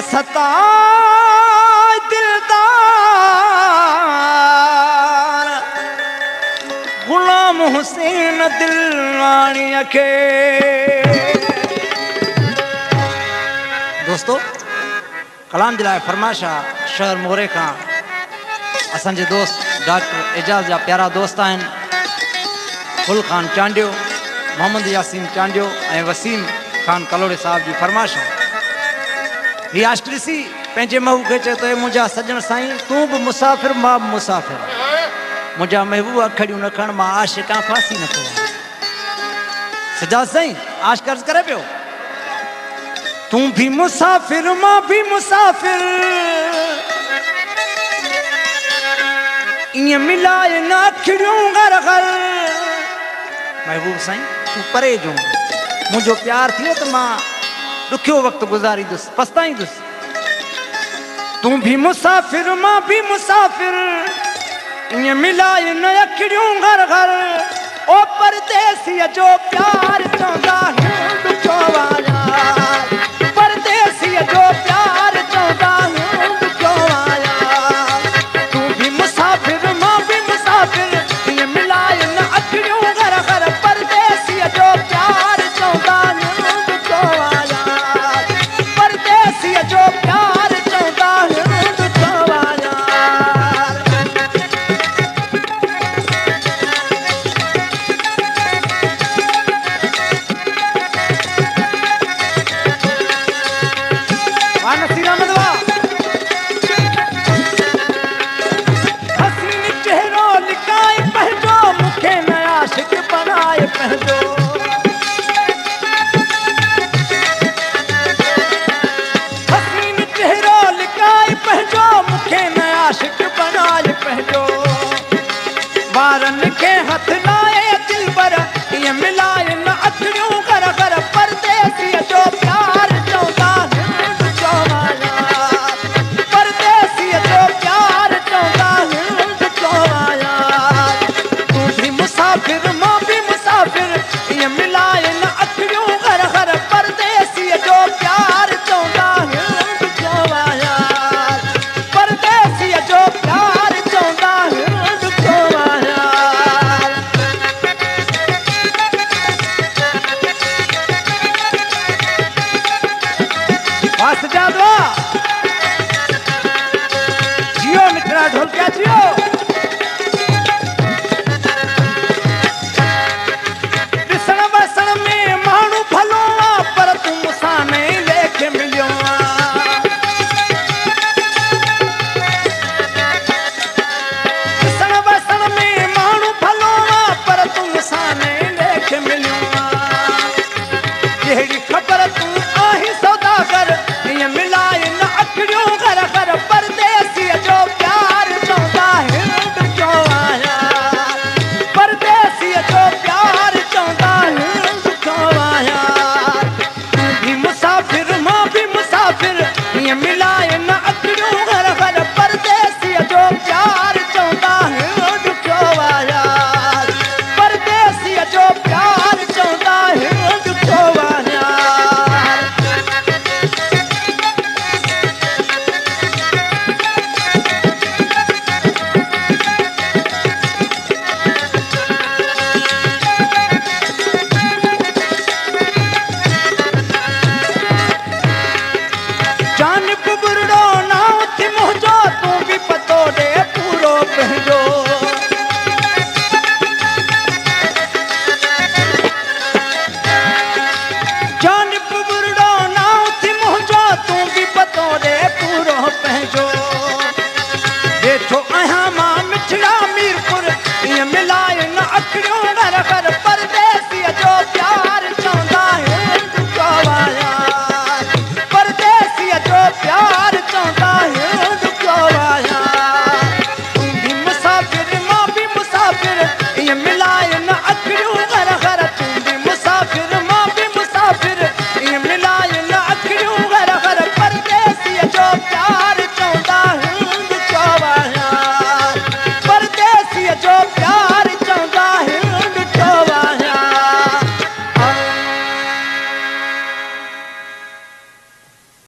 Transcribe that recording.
सता दिलदार गुलाम हुसैन दिलवाणी के। दोस्तों कलाम दिलाए फरमाशा शहर मोरे का असांजे दोस्त डॉक्टर एजाज जा प्यारा दोस्त आहिनि फुल खान चांडियो, मोहम्मद यासीन चांडियो ऐं वसीम खान कलोड़े साहब जी फरमाश आहे। ही आस्ट्रिसी पंहिंजे महबूब खे चए थो मुंहिंजा सजण साईं तूं बि मुसाफ़िर मां बि मुसाफ़िर, मुंहिंजा महबूब अखड़ियूं न खण मां आशिकां फांसी न कयां। सजा साईं आशिक अर्ज़ करे पियो तूं भी मुसाफ़िर मां भी मुसाफ़िर ईअं मिलाए न अखड़ियूं घर घर। महबूब साईं तूं परे जो मुझो प्यार थियो तो मां दुखियो वक्त गुजारींदुसि पछताईंदुसि। तू भी मुसाफ़िर मां भी मुसाफ़िर ईअं मिलाए न अखड़ियूं घर घर। ओ परदेसीअ जो प्यार चवंदा आहियूं ॾुखियो आया, परदेसीअ जो प्यार चवंदा आहियूं ॾुखियो आया। तू भी मुसाफ़िर मां भी मुसाफ़िर ईअं मिलाए न अखड़ियूं घर घर। परदेसीअ जो प्यार चवंदा आहियूं ॾुखियो आया, परदेसीअ जो प्यार चवंदा आहियूं ॾुखियो आया। हसीन चेहरो लिकाए पंहिंजो मूंखे न आशिक बनाए पंहिंजो। हसीन चेहरो लिकाए पंहिंजो मूंखे न आशिक बनाए पंहिंजो। वारनि खे हथ लाए दिलबर ईअं मिलाए न अखड़ियूं घर घर। परदेसीअ जो प्यार चवंदा आहियूं ॾुखियो आया, परदेसीअ जो प्यार चवंदा आहियूं ॾुखियो आया। तू भी मुसाफ़िर मां भी मुसाफ़िर ईअं मिलाए न अखड़ियूं घर घर। परदेसीअ जो प्यार चवंदा आहियूं ॾुखियो आया, परदेसीअ जो प्यार चवंदा आहियूं ॾुखियो आया। वास जादवा जियो मित्रा ढोलकिया जियो। ॾिसण वसण में माण्हू भलो आहे पर तूं मूंसां नहीं लेखे मिलियो आहे। ॾिसण वसण में माण्हू भलो आहे पर तूं मूंसां नहीं लेखे मिलियो आहे। जहिड़ी ख़बर तूं आहीं सौदागर ईअं मिलाए न अखड़ियूं घर घर। परदेसीअ जो प्यार चवंदा आहियूं ॾुखियो आया, परदेसीअ जो प्यार चवंदा आहियूं ॾुखियो आया। तू भी मुसाफ़िर मां भी मुसाफ़िर ईअं मिलाए न अखड़ियूं घर घर। परदेसीअ जो प्यार चवंदा आहियूं ॾुखियो आया, परदेसीअ जो प्यार चवंदा आहियूं ॾुखियो आया। जानिब बुरड़ो नाव थी मुंहिंजो तूं बि पतो ॾे पूरो पंहिंजो। जानिब बुरड़ो नाव थी मुंहिंजो तूं बि पतो ॾे पूरो पंहिंजो। वेठो आहियां मां मिठड़ा मीरपुर ईअं मिलाए न अखड़ियूं घर घर। परदेसीअ